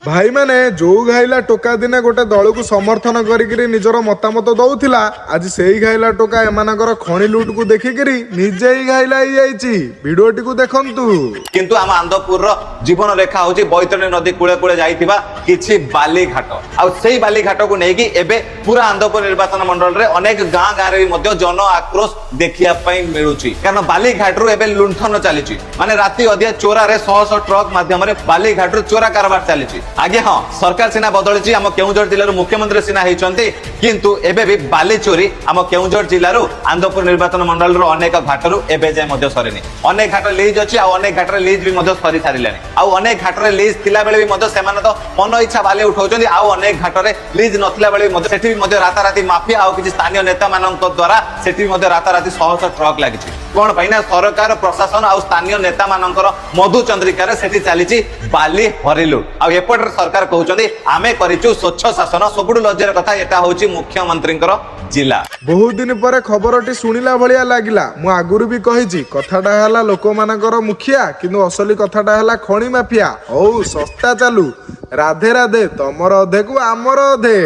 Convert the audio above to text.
भाई माने जो घाइला टोका दिने गोटे दल को समर्थन करी निजर मतामत दौला आज से ही घाइला टोका एमानकर खणी लुट को देखिकी निजे ही घाइला भिडियोटी को देखंतु। किंतु आम आंदपुर जीवन रेखा होची बैतरणी नदी कूले कूले जाइथिबा किछि बाली घाट आ सेही बाली घाट को नेकी एबे पूरा आंदपुर निर्वाचन मंडल रे अनेक गाँ गाँ रे मध्य जन आक्रोश देखिया पई मिलुची कारण बाली घाट रु एबे लुंठन चलीची माने राती अधिया चोरा रे 100 ट्रक माध्यम रे बाली घाट रु चोरा कारबार चलीची। आगे हाँ सरकार सीना बदली आम केउझर जिल्ला मुख्यमंत्री सीना होती किंतु एबे भी बाली चोरी आम केउझर जिल्ला आंदपुर निर्वाचन मंडल अनेक घाटरू एबे जाए सरीनी अनेक घाट लिज अच्छी अनेक घाट लिज भी सरी सारे अनेक घाट लिज थिला बेले भी से मन इच्छा बाली उठाउछन्ती अनेक घाट लिज नथिला बेले भी राताराती माफिया आ किछि स्थानीय नेता मानक द्वारा सेठी राताराती 100 ट्रक लागिछि कौन पाइना सरकार प्रशासन आ स्थानीय नेता मानकर मधु चंद्रिकार सेठी चली बाली हरिलुट आ एपटर सरकार कहउछन्ती आमे करिछु स्वच्छ शासन सबुडु लज्जार कथा एटा होछि मुख्यमंत्रींकर जिला। बहुत दिन पर खबरटी शुणिला भलिया लागिला मु आगुरु भी कहिछि कथाटा हला लोक मानकर मुखिया किंतु असली कथाटा हला खणी माफिया ओ सस्ता चालू राधे राधे तमर अधे को आमर अधे।